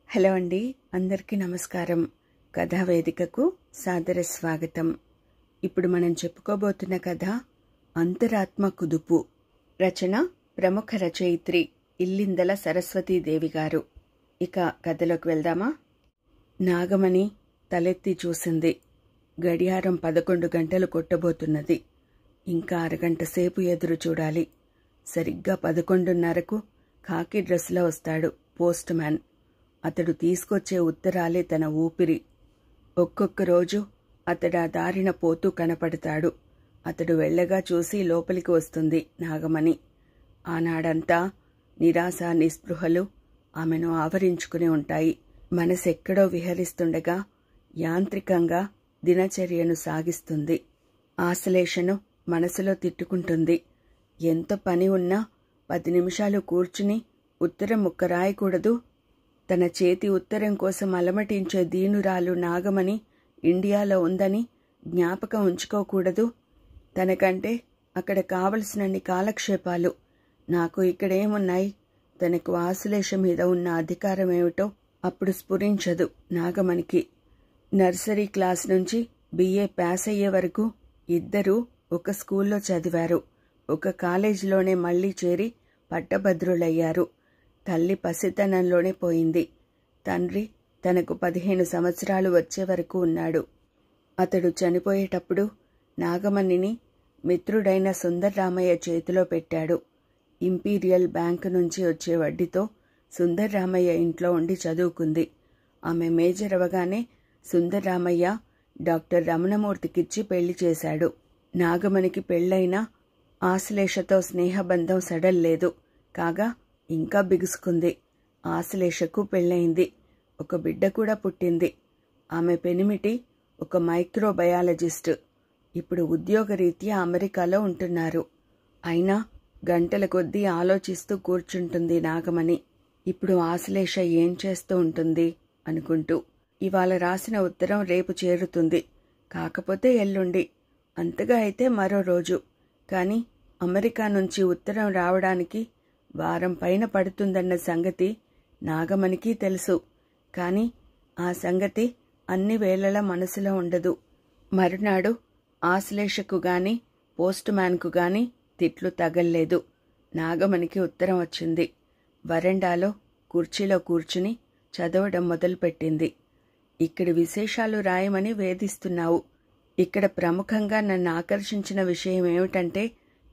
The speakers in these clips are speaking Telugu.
హలో అండి, అందరికీ నమస్కారం. కథావేదికకు సాదర స్వాగతం. ఇప్పుడు మనం చెప్పుకోబోతున్న కథ అంతరాత్మ కుదుపు. రచన ప్రముఖ రచయిత్రి ఇల్లిందల సరస్వతీదేవి గారు. ఇక కథలోకి వెళ్దామా? నాగమణి తలెత్తి చూసింది. గడియారం 11 గంటలు కొట్టబోతున్నది. ఇంకా అరగంట సేపు ఎదురు చూడాలి. సరిగ్గా 11:30కు ఖాకీ డ్రెస్లో వస్తాడు పోస్ట్ మ్యాన్. అతడు తీసుకొచ్చే ఉత్తరాలే తన ఊపిరి. ఒక్కొక్క రోజు అతడు ఆ దారిన పోతూ కనపడతాడు. అతడు వెళ్ళగా చూసి లోపలికి వస్తుంది నాగమణి. ఆనాడంతా నిరాశ నిస్పృహలు ఆమెను ఆవరించుకుని ఉంటాయి. మనసెక్కడో విహరిస్తుండగా యాంత్రికంగా దినచర్యను సాగిస్తుంది. ఆశ్లేషను మనసులో తిట్టుకుంటుంది. ఎంత పని ఉన్నా 10 నిమిషాలు కూర్చుని ఉత్తరం ముక్క రాయకూడదు? తన చేతి ఉత్తరం కోసం అలమటించే దీనురాలు నాగమణి ఇండియాలో ఉందని జ్ఞాపకం ఉంచుకోకూడదు? తనకంటే అక్కడ కావలసినన్ని కాలక్షేపాలు. నాకు ఇక్కడేమున్నాయి? తనకు ఆశ్లేష మీద ఉన్న అధికారం ఏమిటో అప్పుడు స్ఫురించదు నాగమణికి. నర్సరీ క్లాస్ నుంచి BA పాస్ అయ్యే వరకు ఇద్దరూ ఒక స్కూల్లో చదివారు. ఒక కాలేజీలోనే మళ్లీ చేరి పట్టభద్రులయ్యారు. తల్లి పసితనంలోనే పోయింది. తండ్రి తనకు 15 సంవత్సరాలు వచ్చే వరకు ఉన్నాడు. అతడు చనిపోయేటప్పుడు నాగమణిని మిత్రుడైన సుందర్రామయ్య చేతిలో పెట్టాడు. ఇంపీరియల్ బ్యాంకు నుంచి వచ్చే వడ్డీతో సుందర్రామయ్య ఇంట్లో ఉండి చదువుకుంది. ఆమె మేజర్ అవగానే సుందర్రామయ్య డాక్టర్ రమణమూర్తికిచ్చి పెళ్లి చేశాడు. నాగమణికి పెళ్లైనా ఆశ్లేషతో స్నేహబంధం సడల్లేదు. కాగా ఇంకా బిగుసుకుంది. ఆశ్లేషకు పెళ్ళయింది. ఒక బిడ్డ కూడా పుట్టింది. ఆమె పెనిమిటి ఒక మైక్రోబయాలజిస్టు. ఇప్పుడు ఉద్యోగరీత్యా అమెరికాలో ఉంటున్నారు. అయినా గంటల కొద్దీ ఆలోచిస్తూ కూర్చుంటుంది నాగమణి. ఇప్పుడు ఆశ్లేష ఏం చేస్తూ ఉంటుంది అనుకుంటూ. ఇవాళ రాసిన ఉత్తరం రేపు చేరుతుంది. కాకపోతే ఎల్లుండి, అంతగా అయితే మరో రోజు. కానీ అమెరికా నుంచి ఉత్తరం రావడానికి వారం పైన పడుతుందన్న సంగతి నాగమణికి తెలుసు. కాని ఆ సంగతి అన్ని వేళలా మనసులో ఉండదు. మరునాడు ఆశ్లేషకు గాని పోస్ట్ మ్యాన్కు గాని తిట్లు తగల్లేదు. నాగమణికి ఉత్తరం వచ్చింది. వరండాలో కుర్చీలో కూర్చుని చదవడం మొదలుపెట్టింది. ఇక్కడి విశేషాలు రాయమని వేధిస్తున్నావు. ఇక్కడ ప్రముఖంగా నన్ను ఆకర్షించిన విషయం ఏమిటంటే,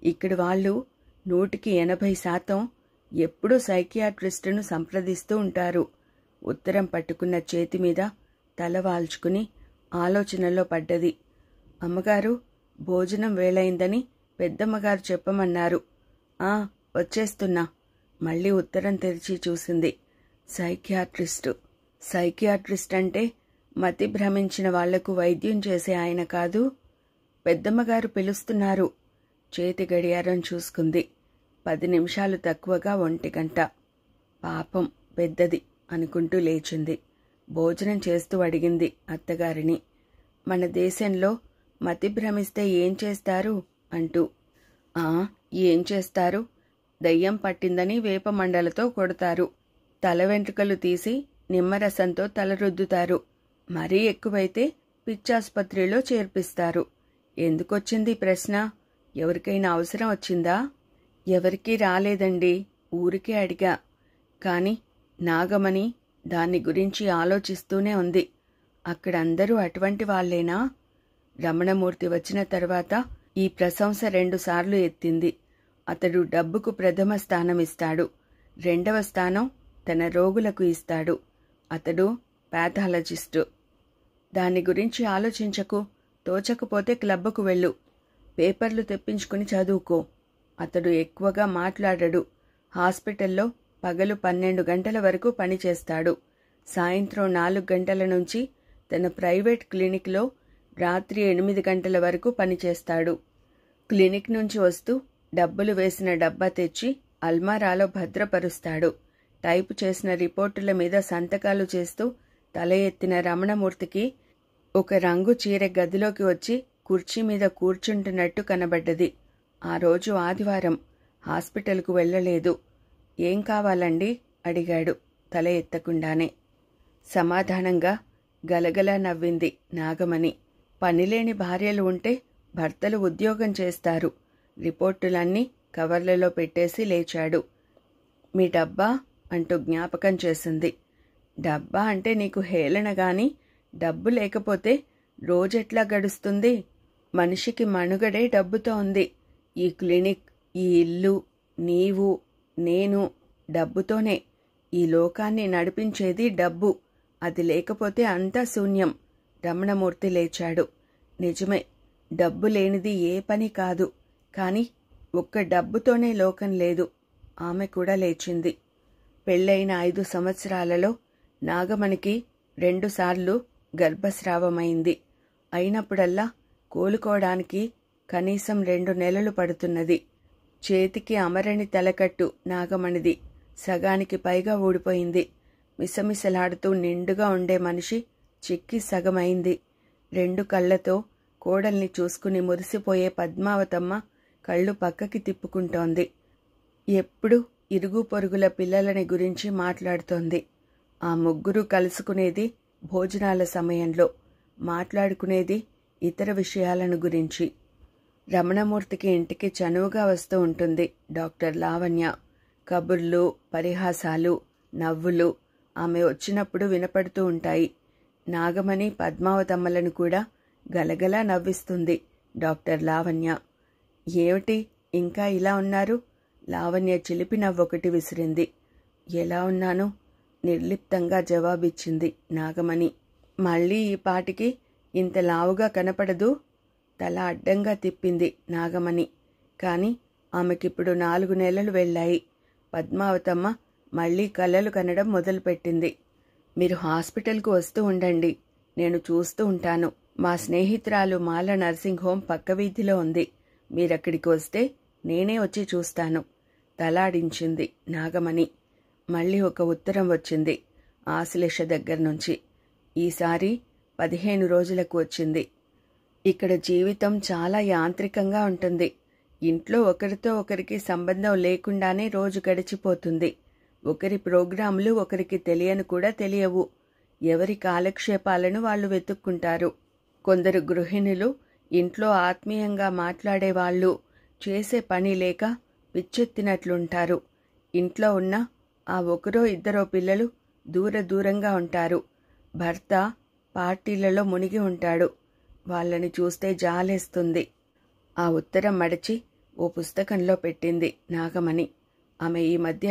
ఇక్కడి వాళ్ళు 180% ఎప్పుడూ సైకియాట్రిస్టును సంప్రదిస్తూ ఉంటారు. ఉత్తరం పట్టుకున్న చేతి మీద తల వాల్చుకుని ఆలోచనలో పడ్డది. అమ్మగారు భోజనం వేళయిందని పెద్దమ్మగారు చెప్పమన్నారు. వచ్చేస్తున్నా. మళ్ళీ ఉత్తరం తెరిచి చూసింది. సైకియాట్రిస్ట్ అంటే మతి భ్రమించిన వాళ్లకు వైద్యం చేసే ఆయన కాదు. పెద్దమ్మగారు పిలుస్తున్నారు. చేతి గడియారం చూసుకుంది. 10 నిమిషాలు తక్కువగా 1 గంట. పాపం పెద్దది అనుకుంటూ లేచింది. భోజనం చేస్తూ అడిగింది అత్తగారిని, మన దేశంలో మతి భ్రమిస్తే ఏం చేస్తారు అంటూ. ఏం చేస్తారు? దయ్యం పట్టిందని వేప మండలతో కొడతారు. తల వెంట్రుకలు తీసి నిమ్మరసంతో తలరుద్దుతారు. మరీ ఎక్కువైతే పిచ్చాసుపత్రిలో చేర్పిస్తారు. ఎందుకొచ్చింది ప్రశ్న? ఎవరికైనా అవసరం వచ్చిందా? ఎవరికీ రాలేదండి, ఊరికే అడిగా. కాని నాగమణి దాన్ని గురించి ఆలోచిస్తూనే ఉంది. అక్కడందరూ అటువంటి వాళ్లేనా? రమణమూర్తి వచ్చిన తర్వాత ఈ ప్రశంస 2 సార్లు ఎత్తింది. అతడు డబ్బుకు ప్రథమ స్థానమిస్తాడు. 2వ స్థానం తన రోగులకు ఇస్తాడు. అతడు పాథాలజిస్టు. దాని గురించి ఆలోచించకు. తోచకపోతే క్లబ్బకు వెళ్ళు. పేపర్లు తెప్పించుకుని చదువుకో. అతడు ఎక్కువగా మాట్లాడడు. హాస్పిటల్లో పగలు 12 గంటల వరకు పనిచేస్తాడు. సాయంత్రం 4 గంటల నుంచి తన ప్రైవేట్ క్లినిక్లో రాత్రి 8 గంటల వరకు పనిచేస్తాడు. క్లినిక్ నుంచి వస్తూ డబ్బులు వేసిన డబ్బా తెచ్చి అల్మారాలో భద్రపరుస్తాడు. టైపు చేసిన రిపోర్టుల మీద సంతకాలు చేస్తూ తల ఎత్తిన రమణమూర్తికి ఒక రంగు చీర గదిలోకి వచ్చి కుర్చీ మీద కూర్చుంటున్నట్టు కనబడ్డది. ఆ రోజు ఆదివారం. హాస్పిటల్కు వెళ్ళలేదు. ఏం కావాలండి అడిగాడు తల ఎత్తకుండానే. సమాధానంగా గలగలా నవ్వింది నాగమణి. పనిలేని భార్యలు ఉంటే భర్తలు ఉద్యోగం చేస్తారు. రిపోర్టులన్నీ కవర్లలో పెట్టేసి లేచాడు. మీ డబ్బా అంటూ జ్ఞాపకం చేసింది. డబ్బా అంటే నీకు హేళన గాని, డబ్బు లేకపోతే రోజెట్లా గడుస్తుంది? మనిషికి మనుగడే డబ్బుతో ఉంది. ఈ క్లినిక్, ఈ ఇల్లు, నీవు, నేను డబ్బుతోనే. ఈ లోకాన్ని నడిపించేది డబ్బు. అది లేకపోతే అంతా శూన్యం. రమణమూర్తి లేచాడు. నిజమే, డబ్బు లేనిది ఏ పని కాదు. కాని ఒక్క డబ్బుతోనే లోకం లేదు. ఆమె కూడా లేచింది. పెళ్ళైన 5 సంవత్సరాలలో నాగమణికి 2 సార్లు గర్భస్రావమైంది. అయినప్పుడల్లా కోలుకోవడానికి కనీసం 2 నెలలు పడుతున్నది. చేతికి అమరని తలకట్టు నాగమణిది సగానికి పైగా ఊడిపోయింది. మిసమిసలాడుతూ నిండుగా ఉండే మనిషి చిక్కి సగమైంది. 2 కళ్ళతో కోడల్ని చూసుకుని మురిసిపోయే పద్మావతమ్మ కళ్ళు పక్కకి తిప్పుకుంటోంది. ఎప్పుడు ఇరుగు పొరుగుల పిల్లలని గురించి మాట్లాడుతోంది. ఆ ముగ్గురు కలుసుకునేది భోజనాల సమయంలో, మాట్లాడుకునేది ఇతర విషయాలను గురించి. రమణమూర్తికి ఇంటికి చనువుగా వస్తూ ఉంటుంది డాక్టర్ లావణ్య. కబుర్లు, పరిహాసాలు, నవ్వులు ఆమె వచ్చినప్పుడు వినపడుతూ ఉంటాయి. నాగమణి, పద్మావతమ్మలను కూడా గలగలా నవ్విస్తుంది డాక్టర్ లావణ్య. ఏమిటి ఇంకా ఇలా ఉన్నారు? లావణ్య చిలిపి నవ్వొకటి విసిరింది. ఎలా ఉన్నాను? నిర్లిప్తంగా జవాబిచ్చింది నాగమణి. మళ్ళీ ఈ పాటికి ఇంత లావుగా కనపడదు. తల అడ్డంగా తిప్పింది నాగమణి. కాని ఆమెకిప్పుడు 4 నెలలు వెళ్ళాయి. పద్మావతమ్మ మళ్లీ కలలు కనడం మొదలుపెట్టింది. మీరు హాస్పిటల్కు వస్తూ ఉండండి, నేను చూస్తూ ఉంటాను. మా స్నేహితురాలు మాల నర్సింగ్ హోం పక్క వీధిలో ఉంది. మీరక్కడికి వస్తే నేనే వచ్చి చూస్తాను. తలాడించింది నాగమణి. మళ్ళీ ఒక ఉత్తరం వచ్చింది ఆశ్లేష దగ్గర నుంచి. ఈసారి 15 రోజులకు వచ్చింది. ఇక్కడ జీవితం చాలా యాంత్రికంగా ఉంటుంది. ఇంట్లో ఒకరితో ఒకరికి సంబంధం లేకుండానే రోజు గడిచిపోతుంది. ఒకరి ప్రోగ్రాంలు ఒకరికి తెలియను కూడా తెలియవు. ఎవరి కాలక్షేపాలను వాళ్ళు వెతుక్కుంటారు. కొందరు గృహిణులు ఇంట్లో ఆత్మీయంగా మాట్లాడేవాళ్ళు చేసే పని లేక పిచ్చెత్తినట్లుంటారు. ఇంట్లో ఉన్న ఆ ఒకరో ఇద్దరో పిల్లలు దూరంగా ఉంటారు. భర్త పార్టీలలో మునిగి ఉంటాడు. వాళ్ళని చూస్తే జాలేస్తుంది. ఆ ఉత్తరం మడిచి ఓ పుస్తకంలో పెట్టింది నాగమణి. ఆమె ఈ మధ్య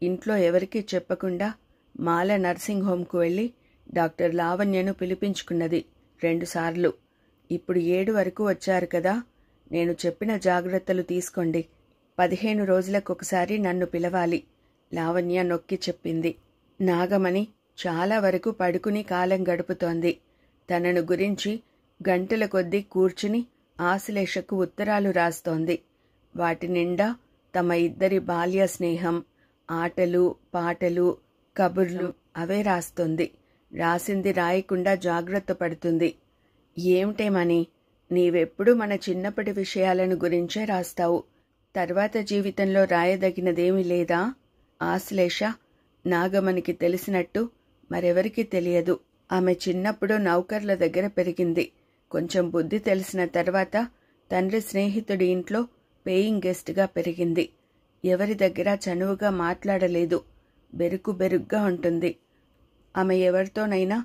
ఇంట్లో ఎవరికీ చెప్పకుండా మాల నర్సింగ్ హోంకు వెళ్ళి డాక్టర్ లావణ్యను పిలిపించుకున్నది 2 సార్లు. ఇప్పుడు 7 వరకు వచ్చారు కదా. నేను చెప్పిన జాగ్రత్తలు తీసుకోండి. 15 రోజులకొకసారి నన్ను పిలవాలి, లావణ్య నొక్కి చెప్పింది. నాగమణి చాలా వరకు పడుకుని కాలం గడుపుతోంది. తనను గురించి గంటల కొద్దీ కూర్చుని ఆశ్లేషకు ఉత్తరాలు రాస్తోంది. వాటి నిండా తమ ఇద్దరి బాల్య స్నేహం, ఆటలు, పాటలు, కబుర్లు అవే రాస్తుంది. రాసింది రాయకుండా జాగ్రత్త పడుతుంది. ఏమిటేమని, నీవెప్పుడు మన చిన్నప్పటి విషయాలను గురించే రాస్తావు. తర్వాత జీవితంలో రాయదగినదేమీ లేదా? ఆశ్లేష నాగమణికి తెలిసినట్టు మరెవరికీ తెలియదు. ఆమె చిన్నప్పుడు నౌకర్ల దగ్గర పెరిగింది. కొంచెం బుద్ధి తెలిసిన తర్వాత తండ్రి స్నేహితుడి ఇంట్లో పేయింగ్ గెస్ట్గా పెరిగింది. ఎవరి దగ్గర చనువుగా మాట్లాడలేదు. బెరుగ్గా ఉంటుంది. ఆమె ఎవరితోనైనా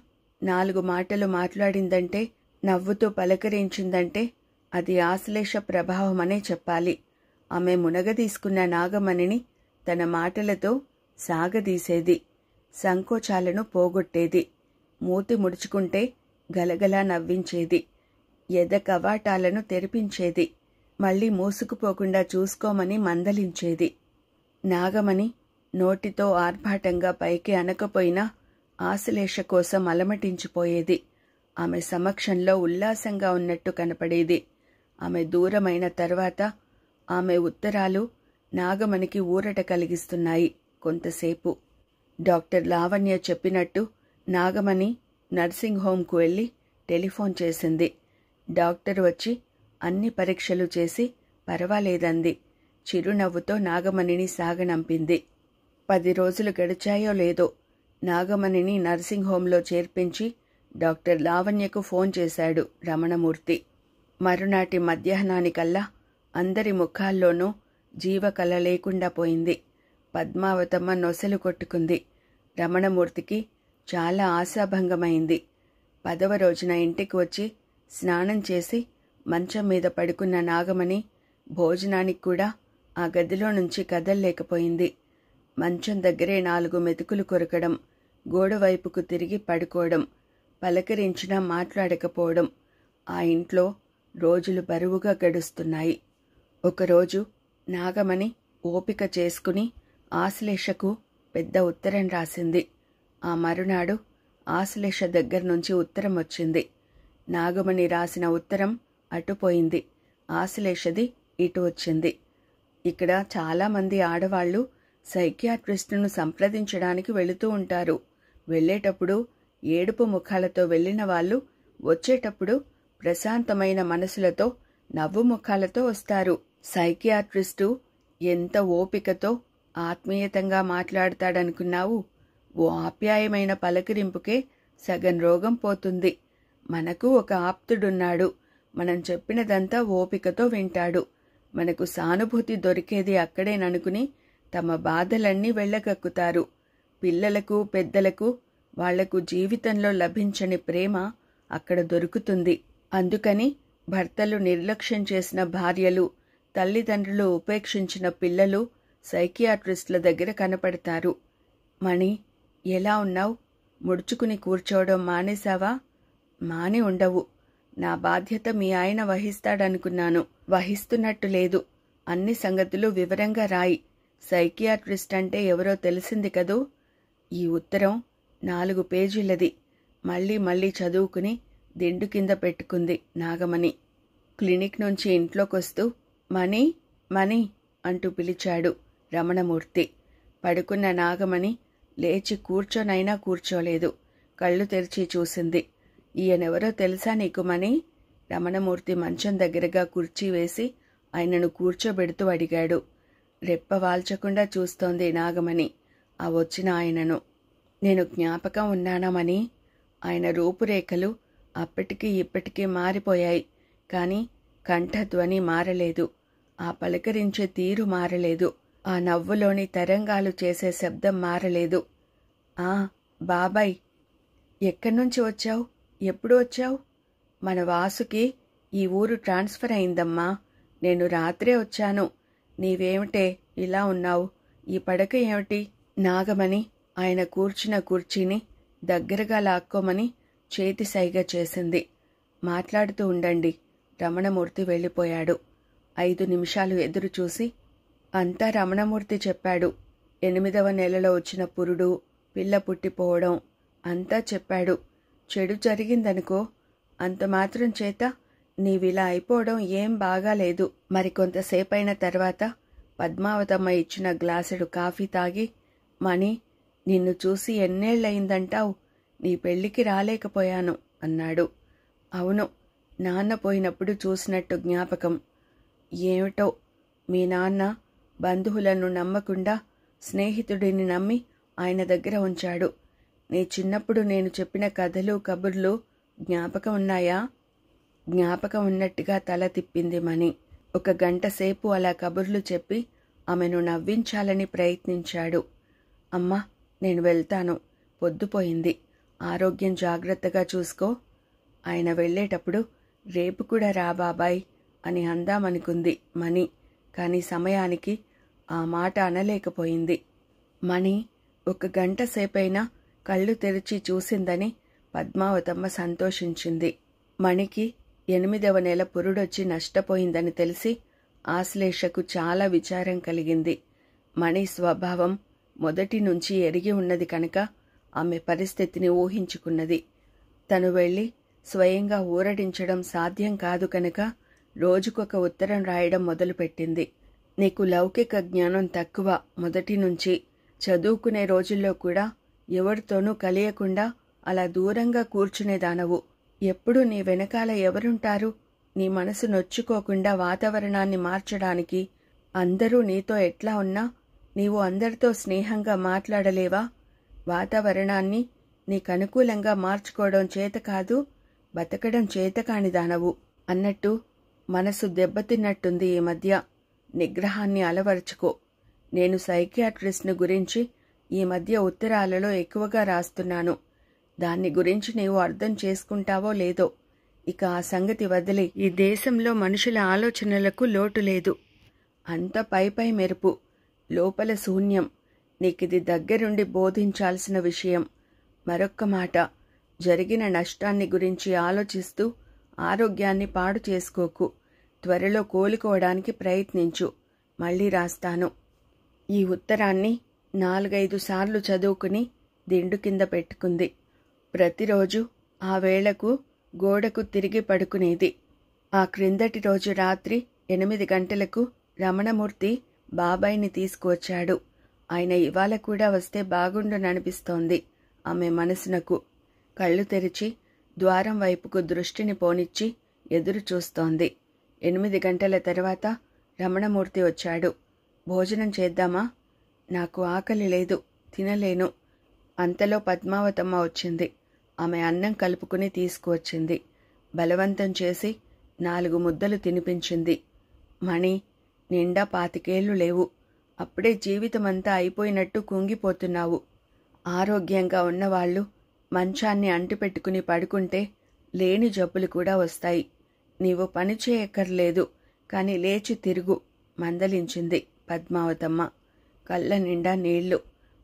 4 మాటలు మాట్లాడిందంటే, నవ్వుతూ పలకరించిందంటే అది ఆశ్లేష ప్రభావమనే చెప్పాలి. ఆమె మునగదీసుకున్న నాగమణిని తన మాటలతో సాగదీసేది. సంకోచాలను పోగొట్టేది. మూతి ముడుచుకుంటే గలగలా నవ్వించేది. ఎద కవాటాలను తెరిపించేది. మళ్లీ మూసుకుపోకుండా చూసుకోమని మందలించేది. నాగమణి నోటితో ఆర్భాటంగా పైకి అనకపోయినా ఆశ్లేష కోసం అలమటించిపోయేది. ఆమె సమక్షంలో ఉల్లాసంగా ఉన్నట్టు కనపడేది. ఆమె దూరమైన తర్వాత ఆమె ఉత్తరాలు నాగమణికి ఊరట కలిగిస్తున్నాయి. కొంతసేపు డాక్టర్ లావణ్య చెప్పినట్టు నాగమణి నర్సింగ్ హోంకు వెళ్ళి టెలిఫోన్ చేసింది. డాక్టర్ వచ్చి అన్ని పరీక్షలు చేసి పర్వాలేదంది. చిరునవ్వుతో నాగమణిని సాగనంపింది. 10 రోజులు గడిచాయో లేదో నాగమణిని నర్సింగ్ హోంలో చేర్పించి డాక్టర్ లావణ్యకు ఫోన్ చేశాడు రమణమూర్తి. మరునాటి మధ్యాహ్నానికల్లా అందరి ముఖాల్లోనూ జీవకళ లేకుండా పోయింది. పద్మావతమ్మ నొసలు కొట్టుకుంది. రమణమూర్తికి చాలా ఆశాభంగమైంది. 10వ రోజున ఇంటికి వచ్చి స్నానం చేసి మంచం మీద పడుకున్న నాగమణి భోజనానికి కూడా ఆ గదిలో నుంచి కదల్లేకపోయింది. మంచం దగ్గరే 4 మెతుకులు కొరకడం, గోడవైపుకు తిరిగి పడుకోవడం, పలకరించినా మాట్లాడకపోవడం. ఆ ఇంట్లో రోజులు బరువుగా గడుస్తున్నాయి. ఒకరోజు నాగమణి ఓపిక చేసుకుని ఆశ్లేషకు పెద్ద ఉత్తరం రాసింది. ఆ మరునాడు ఆశ్లేష దగ్గర్నుంచి ఉత్తరం వచ్చింది. నాగమణి రాసిన ఉత్తరం అటుపోయింది, ఆశ్లేషది ఇటు వచ్చింది. ఇక్కడ చాలామంది ఆడవాళ్లు సైకియాట్రిస్టును సంప్రదించడానికి వెళుతూ ఉంటారు. వెళ్ళేటప్పుడు ఏడుపు ముఖాలతో వెళ్ళిన వాళ్ళు వచ్చేటప్పుడు ప్రశాంతమైన మనసులతో నవ్వు ముఖాలతో వస్తారు. సైకియాట్రిస్టు ఎంత ఓపికతో ఆత్మీయతంగా మాట్లాడతాడనుకున్నావు? ఓ ఆప్యాయమైన పలకరింపుకే సగం రోగం పోతుంది. మనకు ఒక ఆప్తుడున్నాడు. మనం చెప్పినదంతా ఓపికతో వింటాడు. మనకు సానుభూతి దొరికేది అక్కడేననుకుని తమ బాధలన్నీ వెళ్ళగక్కుతారు. పిల్లలకు పెద్దలకు వాళ్లకు జీవితంలో లభించని ప్రేమ అక్కడ దొరుకుతుంది. అందుకని భర్తలు నిర్లక్ష్యం చేసిన భార్యలు, తల్లిదండ్రులు ఉపేక్షించిన పిల్లలు సైకియాట్రిస్టుల దగ్గర కనపడతారు. మణి, ఎలా ఉన్నావు? ముడుచుకుని కూర్చోవడం మానేశావా? మాని ఉండవు. నా బాధ్యత మీ ఆయన వహిస్తాడనుకున్నాను. వహిస్తున్నట్టు లేదు. అన్ని సంగతులు వివరంగా రాయి. సైకియాట్రిస్ట్ అంటే ఎవరో తెలిసింది కదూ? ఈ ఉత్తరం 4 పేజీలది. మళ్ళీ మళ్ళీ చదువుకుని దిండు కింద పెట్టుకుంది నాగమణి. క్లినిక్ నుంచి ఇంట్లోకొస్తూ మణి మణి అంటూ పిలిచాడు రమణమూర్తి. పడుకున్న నాగమణి లేచి కూర్చోనైనా కూర్చోలేదు. కళ్ళు తెరిచి చూసింది. ఈయనెవరో తెలుసా నీకు మణి? రమణమూర్తి మంచం దగ్గరగా కుర్చీ వేసి ఆయనను కూర్చోబెడుతూ అడిగాడు. రెప్ప వాల్చకుండా చూస్తోంది నాగమణి ఆ వచ్చిన ఆయనను. నేను జ్ఞాపకం ఉన్నానమని. ఆయన రూపురేఖలు అప్పటికీ ఇప్పటికీ మారిపోయాయి. కాని కంఠధ్వని మారలేదు. ఆ పలకరించే తీరు మారలేదు. ఆ నవ్వులోని తరంగాలు చేసే శబ్దం మారలేదు. ఆ బాబాయ్, ఎక్కడ్నుంచి వచ్చావు? ఎప్పుడు వచ్చావు? మన వాసుకి ఈ ఊరు ట్రాన్స్ఫర్ అయిందమ్మా. నేను రాత్రే వచ్చాను. నీవేమిటే ఇలా ఉన్నావు? ఈ పడక ఏమిటి? నాగమణి ఆయన కూర్చున్న కుర్చీని దగ్గరగా లాక్కోమని చేతి సైగ చేసింది. మాట్లాడుతూ ఉండండి. రమణమూర్తి వెళ్ళిపోయాడు. 5 నిమిషాలు ఎదురు చూసి అంతా రమణమూర్తి చెప్పాడు. 8వ నెలలో వచ్చిన పురుడు, పిల్ల పుట్టిపోవడం అంతా చెప్పాడు. చెడు జరిగిందనుకో, అంత మాత్రం చేత నీవిలా అయిపోవడం ఏం బాగాలేదు. మరికొంతసేపైన తర్వాత పద్మావతమ్మ ఇచ్చిన గ్లాసుడు కాఫీ తాగి, మణి, నిన్ను చూసి ఎన్నేళ్లయిందంటావు? నీ పెళ్లికి రాలేకపోయాను అన్నాడు. అవును, నాన్న పోయినప్పుడు చూసినట్టు జ్ఞాపకం. ఏమిటో, మీ నాన్న బంధువులను నమ్మకుండా స్నేహితుడిని నమ్మి ఆయన దగ్గర ఉంచాడు. నీ చిన్నప్పుడు నేను చెప్పిన కథలు కబుర్లు జ్ఞాపకం ఉన్నాయా? జ్ఞాపకం ఉన్నట్టుగా తల తిప్పింది మణి. 1 గంట సేపు అలా కబుర్లు చెప్పి ఆమెను నవ్వించాలని ప్రయత్నించాడు. అమ్మా, నేను వెళ్తాను. పొద్దుపోయింది. ఆరోగ్యం జాగ్రత్తగా చూసుకో. ఆయన వెళ్ళేటప్పుడు రేపు కూడా రా బాబాయ్ అని అందామనుకుంది మణి. కాని సమయానికి ఆ మాట అనలేకపోయింది. మణి 1 గంట సేపైనా కళ్ళు తెరిచి చూసిందని పద్మావతమ్మ సంతోషించింది. మణికి 8వ నెల పురుడొచ్చి నష్టపోయిందని తెలిసి ఆశ్లేషకు చాలా విచారం కలిగింది. మణి స్వభావం మొదటి నుంచి ఎరిగి ఉన్నది కనుక ఆమె పరిస్థితిని ఊహించుకున్నది. తను వెళ్ళి స్వయంగా ఊరడించడం సాధ్యం కాదు కనుక రోజుకొక ఉత్తరం రాయడం మొదలుపెట్టింది. నీకు లౌకిక జ్ఞానం తక్కువ. మొదటి నుంచి చదువుకునే రోజుల్లో కూడా ఎవరితోనూ కలియకుండా అలా దూరంగా కూర్చునేదానవు. ఎప్పుడు నీ వెనకాల ఎవరుంటారు? నీ మనసు నొచ్చుకోకుండా వాతావరణాన్ని మార్చడానికి. అందరూ నీతో ఎట్లా ఉన్నా నీవు అందరితో స్నేహంగా మాట్లాడలేవా? వాతావరణాన్ని నీకనుకూలంగా మార్చుకోవడం చేత కాదు, బతకడం చేతకాని దానవు అన్నట్టు మనసు దెబ్బతిన్నట్టుంది ఈ మధ్య. నిగ్రహాన్ని అలవరుచుకో. నేను సైకియాట్రిస్ట్ను గురించి ఈ మధ్య ఉత్తరాలలో ఎక్కువగా రాస్తున్నాను. దాన్ని గురించి నీవు అర్థం చేసుకుంటావో లేదో. ఇక ఆ సంగతి వదిలి, ఈ దేశంలో మనుషుల ఆలోచనలకు లోటు లేదు. అంత పై మెరుపు, లోపల శూన్యం. నీకిది దగ్గరుండి బోధించాల్సిన విషయం. మరొక్క మాట, జరిగిన నష్టాన్ని గురించి ఆలోచిస్తూ ఆరోగ్యాన్ని పాడు చేసుకోకు. త్వరలో కోలుకోవడానికి ప్రయత్నించు. మళ్ళీ రాస్తాను. ఈ ఉత్తరాన్ని 4-5 సార్లు చదువుకుని దిండు కింద పెట్టుకుంది. ప్రతిరోజు ఆ వేళకు గోడకు తిరిగి పడుకునేది. ఆ క్రిందటి రోజు రాత్రి 8 గంటలకు రమణమూర్తి బాబాయిని తీసుకువచ్చాడు. ఆయన ఇవాళ కూడా వస్తే బాగుండుననిపిస్తోంది ఆమె మనసునకు. కళ్ళు తెరిచి ద్వారం వైపుకు దృష్టిని పోనిచ్చి ఎదురు చూస్తోంది. 8 గంటల తర్వాత రమణమూర్తి వచ్చాడు. భోజనం చేద్దామా? నాకు ఆకలి లేదు, తినలేను. అంతలో పద్మావతమ్మ వచ్చింది. ఆమె అన్నం కలుపుకుని తీసుకువచ్చింది. బలవంతం చేసి 4 ముద్దలు తినిపించింది. మణి, నిండా 25 ఏళ్లు లేవు. అప్పుడే జీవితమంతా అయిపోయినట్టు కుంగిపోతున్నావు. ఆరోగ్యంగా ఉన్నవాళ్లు మంచాన్ని అంటిపెట్టుకుని పడుకుంటే లేని జబ్బులు కూడా వస్తాయి. నీవు పని చేయక్కర్లేదు, కాని లేచి తిరుగు మందలించింది పద్మావతమ్మ. కళ్ళ నిండా నీళ్లు.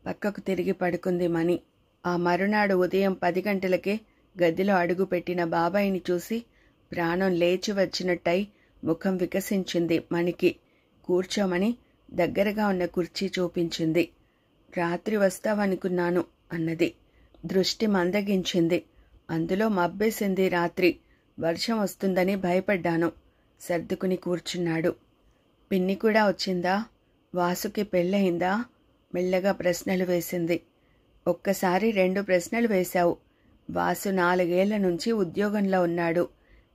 పక్కకు తిరిగి పడుకుంది మణి. ఆ మరునాడు ఉదయం 10 గంటలకే గదిలో అడుగుపెట్టిన బాబాయిని చూసి ప్రాణం లేచి వచ్చినట్టయి ముఖం వికసించింది మణికి. కూర్చోమని దగ్గరగా ఉన్న కుర్చీ చూపించింది. రాత్రి వస్తావనుకున్నాను అన్నది. దృష్టి మందగించింది. అందులో మబ్బేసింది రాత్రి. వర్షం వస్తుందని భయపడ్డాను. సర్దుకుని కూర్చున్నాడు. పిన్ని కూడా వచ్చిందా? వాసుకి పెళ్ళయిందా? మెల్లగా ప్రశ్నలు వేసింది. ఒక్కసారి 2 ప్రశ్నలు వేశావు. వాసు 4 ఏళ్ల నుంచి ఉద్యోగంలో ఉన్నాడు.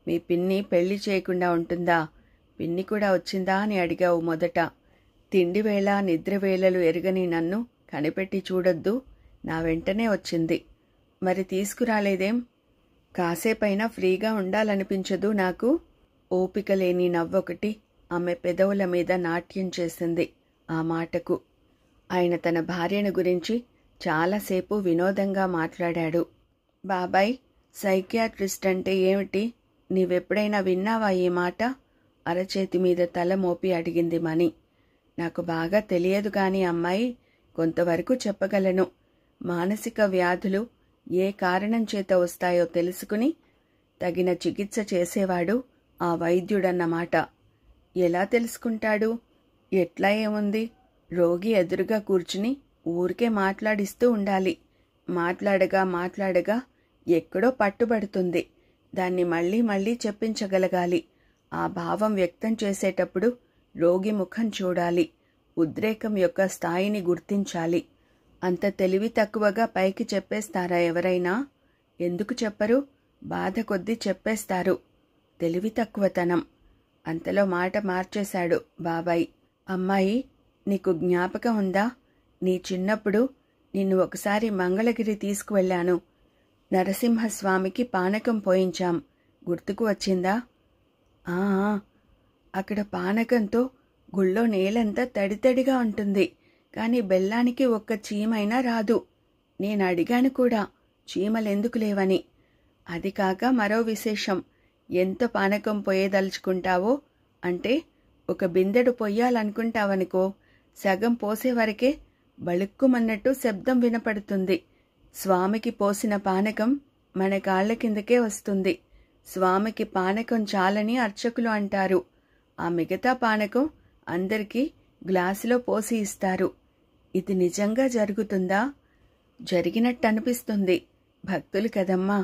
మీ పిన్ని పెళ్లి చేయకుండా ఉంటుందా? పిన్ని కూడా వచ్చిందా అని అడిగావు మొదట. తిండివేళ నిద్రవేళలు ఎరగని నన్ను కనిపెట్టి చూడొద్దు, నా వెంటనే వచ్చింది. మరి తీసుకురాలేదేం? కాసేపైనా ఫ్రీగా ఉండాలనిపించదు నాకు? ఓపిక లేని నవ్వొకటి ఆమె పెదవుల మీద నాట్యం చేసింది ఆ మాటకు. ఆయన తన భార్యను గురించి చాలాసేపు వినోదంగా మాట్లాడాడు. బాబాయ్, సైకియాట్రిస్ట్ అంటే ఏమిటి? నీవెప్పుడైనా విన్నావా ఈ మాట? అరచేతి మీద తల మోపి అడిగింది మణి. నాకు బాగా తెలియదు గాని అమ్మాయి, కొంతవరకు చెప్పగలను. మానసిక వ్యాధులు ఏ కారణం చేత వస్తాయో తెలుసుకుని తగిన చికిత్స చేసేవాడు ఆ వైద్యుడన్నమాట. ఎలా తెలుసుకుంటాడు? ఎట్లా ఏముంది? రోగి ఎదురుగా కూర్చుని ఊరికే మాట్లాడిస్తూ ఉండాలి. మాట్లాడగా ఎక్కడో పట్టుబడుతుంది. దాన్ని మళ్ళీ మళ్ళీ చెప్పించగలగాలి. ఆ భావం వ్యక్తం చేసేటప్పుడు రోగి ముఖం చూడాలి. ఉద్రేకం యొక్క స్థాయిని గుర్తించాలి. అంత తెలివి తక్కువగా పైకి చెప్పేస్తారా ఎవరైనా? ఎందుకు చెప్పరు? బాధ కొద్దీ చెప్పేస్తారు. తెలివి తక్కువతనం. అంతలో మాట మార్చేశాడు బాబాయ్. అమ్మాయి, నీకు జ్ఞాపకం ఉందా? నీ చిన్నప్పుడు నిన్ను ఒకసారి మంగళగిరి తీసుకువెళ్ళాను. నరసింహస్వామికి పానకం పోయించాం. గుర్తుకు వచ్చిందా? అక్కడ పానకంతో గుళ్ళో నేలంతా తడితడిగా ఉంటుంది. కాని బెల్లానికి ఒక్క చీమైనా రాదు. నేను అడిగాను కూడా చీమలెందుకు లేవని. అది కాక మరో విశేషం. ఎంత పానకం పోయేదలుచుకుంటావో అంటే ఒక బిందెడు పొయ్యాలనుకుంటావనుకో, సగం పోసేవరకే బళుక్కుమన్నట్టు శబ్దం వినపడుతుంది. స్వామికి పోసిన పానకం మన కాళ్ల కిందకే వస్తుంది. స్వామికి పానకం చాలని అర్చకులు అంటారు. ఆ మిగతా పానకం అందరికీ గ్లాసులో పోసి ఇస్తారు. ఇది నిజంగా జరుగుతుందా? జరిగినట్టనిపిస్తుంది. భక్తులు కదమ్మా,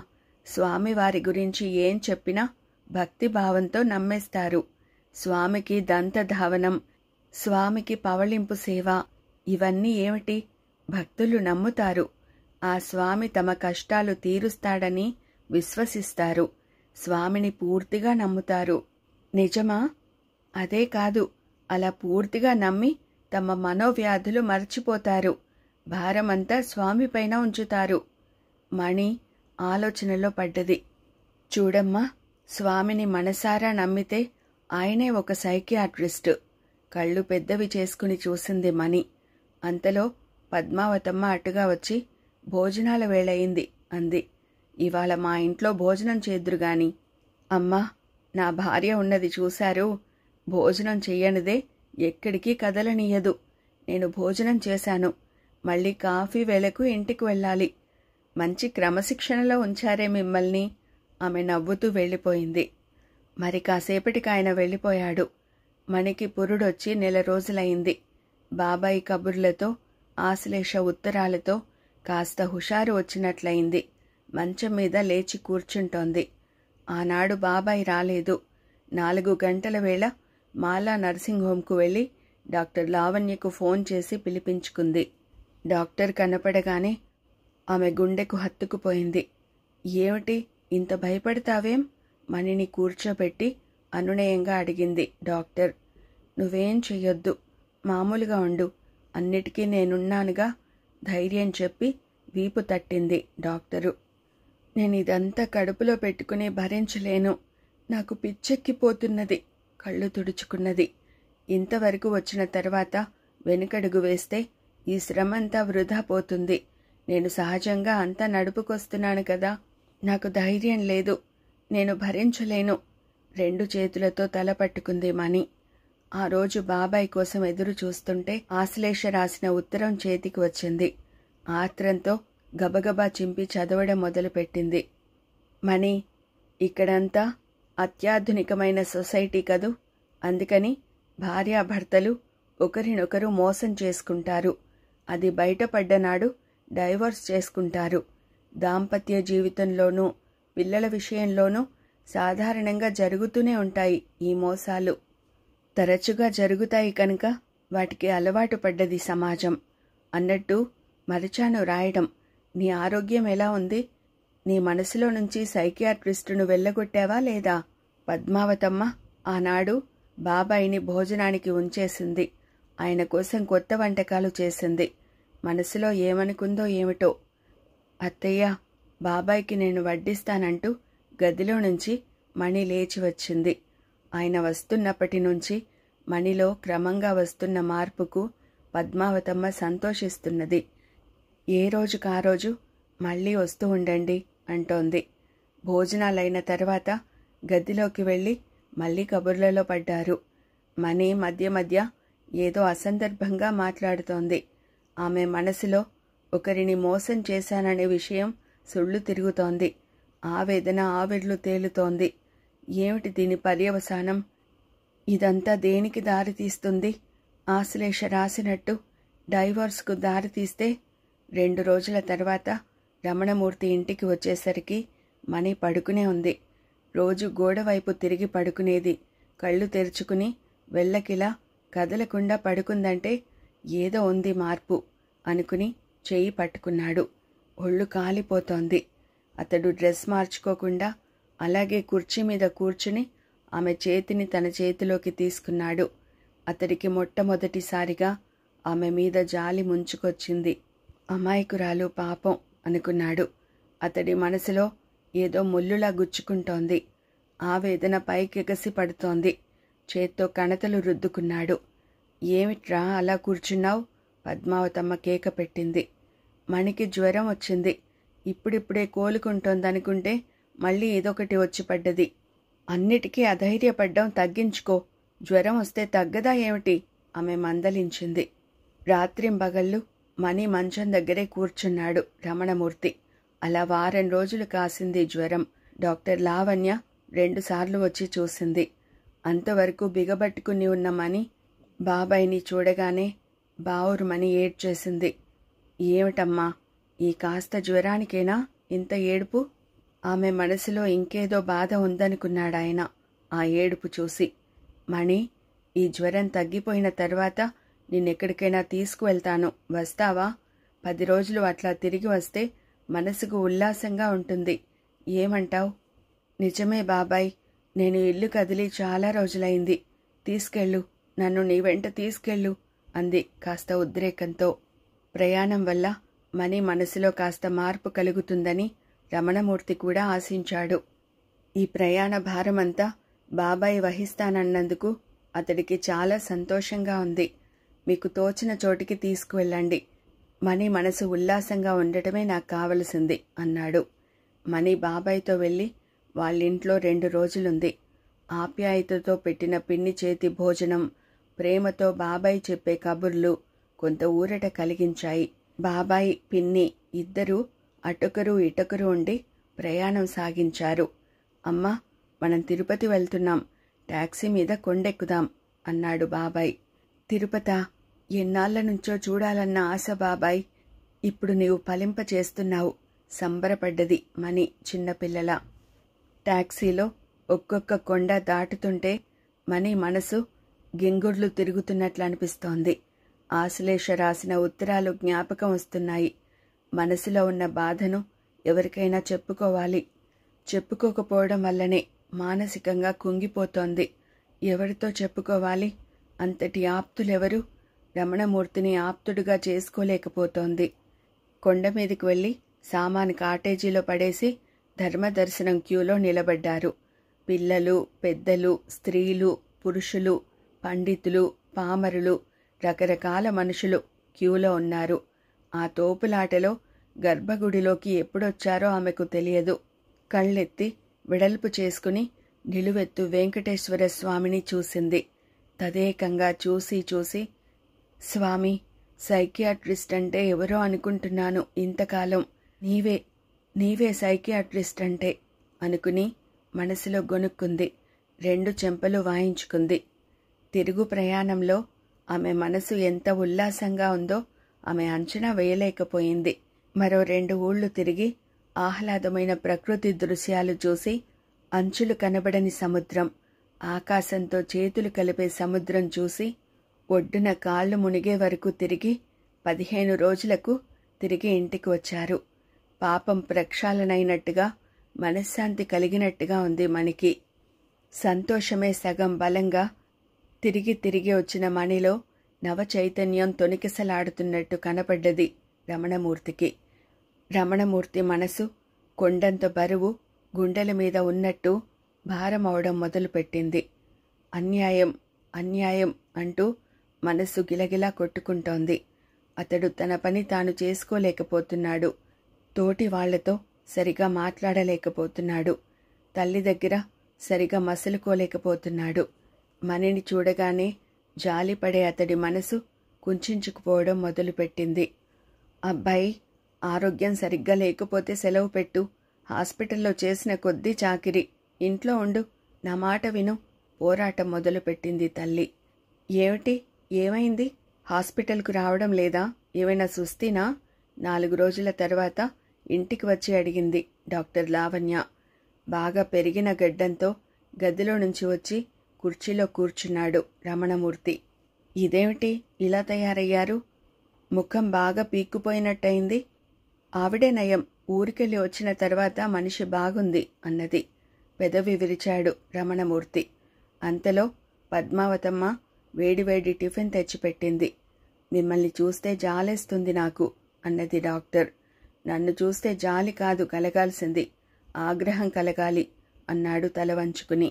స్వామివారి గురించి ఏం చెప్పినా భక్తిభావంతో నమ్మేస్తారు. స్వామికి దంతధావనం, స్వామికి పవళింపు సేవ, ఇవన్నీ ఏమిటి? భక్తులు నమ్ముతారు. ఆ స్వామి తమ కష్టాలు తీరుస్తాడని విశ్వసిస్తారు. స్వామిని పూర్తిగా నమ్ముతారు. నిజమా? అదే కాదు, అలా పూర్తిగా నమ్మి తమ మనోవ్యాధులు మర్చిపోతారు. భారమంతా స్వామిపైన ఉంచుతారు. మణి ఆలోచనలో పడ్డది. చూడమ్మా, స్వామిని మనసారా నమ్మితే ఆయనే ఒక సైకియాట్రిస్టు. కళ్ళు పెద్దవి చేసుకుని చూసింది మణి. అంతలో పద్మావతమ్మ అటుగా వచ్చి, భోజనాల వేళయింది అంది. ఇవాళ మా ఇంట్లో భోజనం చేద్దురుగాని. అమ్మా, నా భార్య ఉన్నది చూశారు, భోజనం చెయ్యనిదే ఎక్కడికి కదలనీయదు. నేను భోజనం చేశాను, మళ్ళీ కాఫీ వేళకు ఇంటికి వెళ్ళాలి. మంచి క్రమశిక్షణలో ఉంచారే మిమ్మల్ని. ఆమె నవ్వుతూ వెళ్ళిపోయింది. మరి కాసేపటికి ఆయన వెళ్ళిపోయాడు. మణికి పురుడొచ్చి 1 రోజులైంది. బాబాయి కబుర్లతో, ఆశ్లేష ఉత్తరాలతో కాస్త హుషారు వచ్చినట్లయింది. మంచం మీద లేచి కూర్చుంటోంది. ఆనాడు బాబాయి రాలేదు. 4 గంటల వేళ మాలా నర్సింగ్ హోంకు వెళ్ళి డాక్టర్ లావణ్యకు ఫోన్ చేసి పిలిపించుకుంది. డాక్టర్ కనపడగానే ఆమె గుండెకు హత్తుకుపోయింది. ఏమిటి ఇంత భయపడతావేం? మణిని కూర్చోబెట్టి అనునయంగా అడిగింది డాక్టర్. నువ్వేం చెయ్యొద్దు, మామూలుగా ఉండు, అన్నిటికీ నేనున్నానుగా ధైర్యం చెప్పి వీపు తట్టింది డాక్టరు. నేనిదంతా కడుపులో పెట్టుకుని భరించలేను, నాకు పిచ్చెక్కిపోతున్నది. కళ్ళు తుడుచుకున్నది. ఇంతవరకు వచ్చిన తర్వాత వెనుకడుగు వేస్తే ఈ శ్రమంతా వృధా పోతుంది. నేను సహజంగా అంతా నడుపుకొస్తున్నాను కదా, నాకు ధైర్యం లేదు, నేను భరించలేను. 2 చేతులతో తల పట్టుకుంది మణి. ఆ రోజు బాబాయ్ కోసం ఎదురు చూస్తుంటే ఆశ్లేష రాసిన ఉత్తరం చేతికి వచ్చింది. ఆత్రంతో గబగబా చింపి చదవడం మొదలుపెట్టింది. మణి, ఇక్కడంతా అత్యాధునికమైన సొసైటీ కదూ, అందుకని భార్యాభర్తలు ఒకరినొకరు మోసం చేసుకుంటారు. అది బయటపడ్డనాడు డైవర్స్ చేసుకుంటారు. దాంపత్య జీవితంలోనూ పిల్లల విషయంలోనూ సాధారణంగా జరుగుతూనే ఉంటాయి ఈ మోసాలు. తరచుగా జరుగుతాయి కనుక వాటికి అలవాటు పడ్డది సమాజం. అన్నట్టు మరిచాను రాయడం. నీ ఆరోగ్యం ఎలా ఉంది? నీ మనసులో నుంచి సైకియాట్రిస్టును వెళ్ళగొట్టావా లేదా? పద్మావతమ్మ ఆనాడు బాబాయిని భోజనానికి ఉంచేసింది. ఆయన కోసం కొత్త వంటకాలు చేసింది. మనసులో ఏమనుకుందో ఏమిటో. అత్తయ్య, బాబాయికి నేను వడ్డిస్తానంటూ గదిలో నుంచి మణి లేచి వచ్చింది. ఆయన వస్తున్నప్పటి నుంచి మణిలో క్రమంగా వస్తున్న మార్పుకు పద్మావతమ్మ సంతోషిస్తున్నది. ఏ రోజుకా రోజు మళ్ళీ వస్తూ ఉండండి అంటోంది. భోజనాలైన తర్వాత గదిలోకి వెళ్ళి మళ్ళీ కబుర్లలో పడ్డారు. మణి మధ్య మధ్య ఏదో అసందర్భంగా మాట్లాడుతోంది. ఆమె మనసులో ఒకరిని మోసం చేశాననే విషయం సుళ్ళు తిరుగుతోంది. ఆవేదన ఆవిర్లు తేలుతోంది. ఏమిటి దీని పర్యవసానం? ఇదంతా దేనికి దారితీస్తుంది? ఆశ్లేష రాసినట్టు డైవర్స్కు దారితీస్తే 2 రోజుల తర్వాత రమణమూర్తి ఇంటికి వచ్చేసరికి మణి పడుకునే ఉంది. రోజు గోడవైపు తిరిగి పడుకునేది. కళ్ళు తెరుచుకుని వెళ్ళకిలా కదలకుండా పడుకుందంటే ఏదో ఉంది మార్పు అనుకుని చెయ్యి పట్టుకున్నాడు. ఒళ్ళు కాలిపోతోంది. అతడు డ్రెస్ మార్చుకోకుండా అలాగే కుర్చీ మీద కూర్చుని ఆమె చేతిని తన చేతిలోకి తీసుకున్నాడు. అతడికి మొట్టమొదటిసారిగా ఆమె మీద జాలి ముంచుకొచ్చింది. అమాయకురాలు పాపం అనుకున్నాడు. అతడి మనసులో ఏదో ముల్లులా గుచ్చుకుంటోంది. ఆవేదన పైకెగసి పడుతోంది. చేత్తో కణతలు రుద్దుకున్నాడు. ఏమిట్రా అలా కూర్చున్నావు? పద్మావతమ్మ కేక పెట్టింది. మణికి జ్వరం వచ్చింది. ఇప్పుడిప్పుడే కోలుకుంటోందనుకుంటే మళ్ళీ ఇదొకటి వచ్చి పడ్డది. అన్నిటికీ అధైర్యపడ్డం తగ్గించుకో. జ్వరం వస్తే తగ్గదా ఏమిటి? ఆమె మందలించింది. రాత్రింబగళ్ళు మణి మంచం దగ్గరే కూర్చున్నాడు రమణమూర్తి. అలా వారం రోజులు కాసింది జ్వరం. డాక్టర్ లావణ్య 2 సార్లు వచ్చి చూసింది. అంతవరకు బిగబట్టుకుని ఉన్న మణి బాబాయిని చూడగానే బావురుమని ఏడ్చేసింది. ఏమిటమ్మా, ఈ కాస్త జ్వరానికేనా ఇంత ఏడుపు? ఆమె మనసులో ఇంకేదో బాధ ఉందనుకున్నాడాయన ఆ ఏడుపు చూసి. మణి, ఈ జ్వరం తగ్గిపోయిన తర్వాత నిన్నెక్కడికైనా తీసుకువెళ్తాను, వస్తావా? 10 రోజులు అట్లా తిరిగి వస్తే మనసుకు ఉల్లాసంగా ఉంటుంది. ఏమంటావ్? నిజమే బాబాయ్, నేను ఇల్లు కదిలి చాలా రోజులైంది. తీసుకెళ్ళు, నన్ను నీ వెంట తీసుకెళ్ళు అంది కాస్త ఉద్రేకంతో. ప్రయాణం వల్ల మణి మనసులో కాస్త మార్పు కలుగుతుందని రమణమూర్తి కూడా ఆశించాడు. ఈ ప్రయాణ భారమంతా బాబాయ్ వహిస్తానన్నందుకు అతడికి చాలా సంతోషంగా ఉంది. మీకు తోచిన చోటికి తీసుకువెళ్ళండి. మణి మనసు ఉల్లాసంగా ఉండటమే నాకు కావలసింది అన్నాడు. మణి బాబాయ్తో వెళ్ళి వాళ్ళింట్లో 2 రోజులుంది. ఆప్యాయతతో పెట్టిన పిన్ని చేతి భోజనం, ప్రేమతో బాబాయ్ చెప్పే కబుర్లు కొంత ఊరట కలిగించాయి. బాబాయ్, పిన్ని ఇద్దరూ అటొకరు ఇటొకరు ఉండి ప్రయాణం సాగించారు. అమ్మా, మనం తిరుపతి వెళ్తున్నాం, టాక్సీ మీద కొండెక్కుదాం అన్నాడు బాబాయ్. తిరుపతా? ఎన్నాళ్ల నుంచో చూడాలన్న ఆశ బాబాయ్, ఇప్పుడు నీవు ఫలింపచేస్తున్నావు సంబరపడ్డది మణి చిన్నపిల్లల. టాక్సీలో ఒక్కొక్క కొండ దాటుతుంటే మణి మనసు గింగుర్లు తిరుగుతున్నట్లు అనిపిస్తోంది. ఆశ్లేష రాసిన ఉత్తరాలు జ్ఞాపకం వస్తున్నాయి. మనసులో ఉన్న బాధను ఎవరికైనా చెప్పుకోవాలి. చెప్పుకోకపోవడం వల్లనే మానసికంగా కుంగిపోతోంది. ఎవరితో చెప్పుకోవాలి? అంతటి ఆప్తులెవరు? రమణమూర్తిని ఆప్తుడుగా చేసుకోలేకపోతోంది. కొండ మీదికి వెళ్ళి సామాను కాటేజీలో పడేసి ధర్మదర్శనం క్యూలో నిలబడ్డారు. పిల్లలు, పెద్దలు, స్త్రీలు, పురుషులు, పండితులు, పామరులు, రకరకాల మనుషులు క్యూలో ఉన్నారు. ఆ తోపులాటలో గర్భగుడిలోకి ఎప్పుడొచ్చారో ఆమెకు తెలియదు. కళ్ళెత్తి వెడల్పు చేసుకుని నిలువెత్తు వెంకటేశ్వర స్వామిని చూసింది. తదేకంగా చూసి చూసి, స్వామి, సైకియాట్రిస్ట్ అంటే ఎవరో అనుకుంటున్నాను ఇంతకాలం, నీవే సైకియాట్రిస్ట్ అంటే అనుకుని మనసులో గొనుక్కుంది. 2 చెంపలు వాయించుకుంది. తిరుగు ప్రయాణంలో ఆమె మనసు ఎంత ఉల్లాసంగా ఉందో ఆమె అంచనా వేయలేకపోయింది. మరో 2 ఊళ్ళు తిరిగి ఆహ్లాదమైన ప్రకృతి దృశ్యాలు చూసి, అంచులు కనబడని సముద్రం, ఆకాశంతో చేతులు కలిపే సముద్రం చూసి, ఒడ్డున కాళ్ళు మునిగే వరకు తిరిగి 15 రోజులకు తిరిగి ఇంటికి వచ్చారు. పాపం ప్రక్షాళనైనట్టుగా, మనశ్శాంతి కలిగినట్టుగా ఉంది మణికి. సంతోషమే సగం బలంగా తిరిగి తిరిగి వచ్చిన మణిలో నవ చైతన్యం తొణికిసలాడుతున్నట్టు కనపడ్డది రమణమూర్తికి. రమణమూర్తి మనసు కొండంత బరువు గుండెల మీద ఉన్నట్టు భారమవడం మొదలుపెట్టింది. అన్యాయం, అన్యాయం అంటూ మనసు గిలగిలా కొట్టుకుంటోంది. అతడు తన పని తాను చేసుకోలేకపోతున్నాడు. తోటి వాళ్లతో సరిగా మాట్లాడలేకపోతున్నాడు. తల్లి దగ్గర సరిగా మసలుకోలేకపోతున్నాడు. మణిని చూడగానే జాలిపడే అతడి మనసు కుంచుకుపోవడం మొదలుపెట్టింది. అబ్బాయి, ఆరోగ్యం సరిగ్గా లేకపోతే సెలవు పెట్టు. హాస్పిటల్లో చేసిన కొద్దీ చాకిరి. ఇంట్లో ఉండు, నా మాట విను. పోరాటం మొదలుపెట్టింది తల్లి. ఏమిటి? ఏమైంది? హాస్పిటల్కు రావడం లేదా? ఏమైనా సుస్తీనా? 4 రోజుల తర్వాత ఇంటికి వచ్చి అడిగింది డాక్టర్ లావణ్య. బాగా పెరిగిన గడ్డంతో గదిలో నుంచి వచ్చి కుర్చీలో కూర్చున్నాడు రమణమూర్తి. ఇదేమిటి ఇలా తయారయ్యారు? ముఖం బాగా పీక్కుపోయినట్టయింది. ఆవిడే నయం, ఊరికెళ్ళి వచ్చిన తర్వాత మనిషి బాగుంది అన్నది. పెదవి విరిచాడు రమణమూర్తి. అంతలో పద్మావతమ్మ వేడివేడి టిఫిన్ తెచ్చిపెట్టింది. మిమ్మల్ని చూస్తే జాలేస్తుంది నాకు అన్నది డాక్టర్. నన్ను చూస్తే జాలి కాదు కలగాల్సింది, ఆగ్రహం కలగాలి అన్నాడు తల వంచుకుని.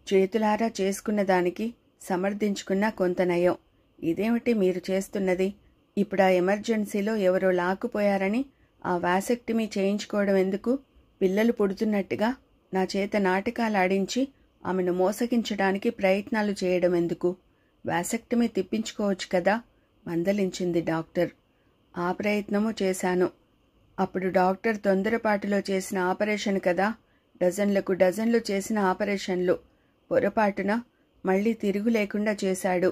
చేతులారా చేసుకున్న దానికి సమర్థించుకున్నా కొంత నయం. ఇదేమిటి మీరు చేస్తున్నది? ఇప్పుడు ఆ ఎమర్జెన్సీలో ఎవరో లాక్కుపోయారని ఆ వాసెక్టమీ చేయించుకోవడం ఎందుకు? పిల్లలు పుడుతున్నట్టుగా నా చేత నాటకాలు ఆడించి ఆమెను మోసగించడానికి ప్రయత్నాలు చేయడం ఎందుకు? వాసెక్టమీ తిప్పించుకోవచ్చు కదా మందలించింది డాక్టర్. ఆ ప్రయత్నము చేశాను. అప్పుడు డాక్టర్ తొందరపాటులో చేసిన ఆపరేషన్ కదా. డజన్లకు డజన్లు చేసిన ఆపరేషన్లు పొరపాటున మళ్ళీ తిరుగు లేకుండా చేశాడు.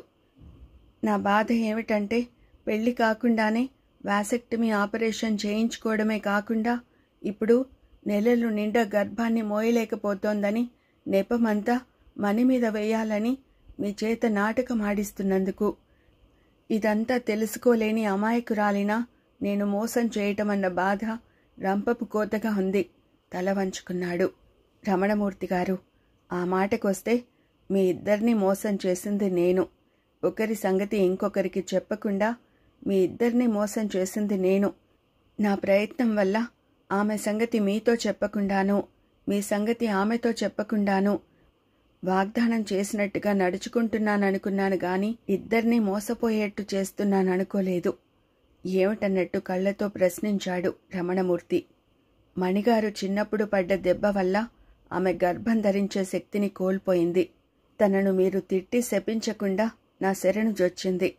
నా బాధ ఏమిటంటే పెళ్లి కాకుండానే వాసెక్టమీ ఆపరేషన్ చేయించుకోవడమే కాకుండా ఇప్పుడు నెలలు నిండా గర్భాన్ని మోయలేకపోతోందని నెపమంతా మణి మీద వేయాలని మీ చేత నాటకం ఆడిస్తున్నందుకు. ఇదంతా తెలుసుకోలేని అమాయకురాలినా నేను మోసం చేయటమన్న బాధ రంపపు కోతగా ఉంది. తల వంచుకున్నాడు. రమణమూర్తి గారు, ఆ మాటకొస్తే మీ ఇద్దరినీ మోసం చేసింది నేను. ఒకరి సంగతి ఇంకొకరికి చెప్పకుండా మీ ఇద్దరినీ మోసం చేసింది నేను. నా ప్రయత్నం వల్ల ఆమె సంగతి మీతో చెప్పకుండాను, మీ సంగతి ఆమెతో చెప్పకుండాను వాగ్దానం చేసినట్టుగా నడుచుకుంటున్నాననుకున్నాను గాని ఇద్దరినీ మోసపోయేట్టు చేస్తున్నాననుకోలేదు. ఏమిటన్నట్టు కళ్లతో ప్రశ్నించాడు రమణమూర్తి. మణిగారు చిన్నప్పుడు పడ్డ దెబ్బ వల్ల ఆమె గర్భం ధరించే శక్తిని కోల్పోయింది. తనను మీరు తిట్టి శపించకుండా నా శరణు జొచ్చింది.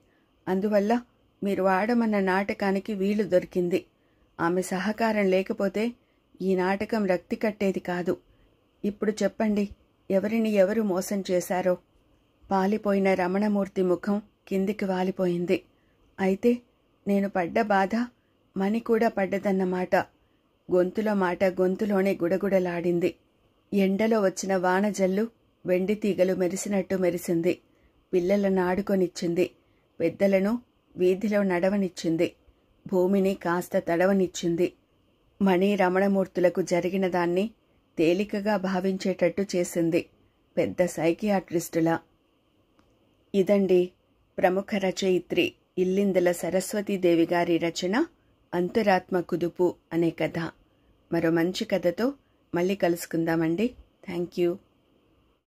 అందువల్ల మీరు ఆడమన్న నాటకానికి వీలు దొరికింది. ఆమె సహకారం లేకపోతే ఈ నాటకం రక్తి కట్టేది కాదు. ఇప్పుడు చెప్పండి, ఎవరిని ఎవరు మోసం చేశారో? పాలిపోయిన రమణమూర్తి ముఖం కిందికి వాలిపోయింది. అయితే నేను పడ్డ బాధ మణి కూడా పడ్డదన్నమాట. గొంతులో మాట గొంతులోనే గుడగుడలాడింది. ఎండలో వచ్చిన వానజల్లు వెండి తీగలు మెరిసినట్టు మెరిసింది. పిల్లలను ఆడుకొనిచ్చింది. పెద్దలను వీధిలో నడవనిచ్చింది. భూమిని కాస్త తడవనిచ్చింది. మణి రమణమూర్తులకు జరిగిన దాన్ని తేలికగా భావించేటట్టు చేసింది, పెద్ద సైకియాట్రిస్టులా. ఇదండి ప్రముఖ రచయిత్రి ఇల్లిందల సరస్వతీదేవి గారి రచన అంతరాత్మ కుదుపు అనే కథ. మరో మంచి కథతో మళ్ళీ కలుసుకుందామండి. Thank you.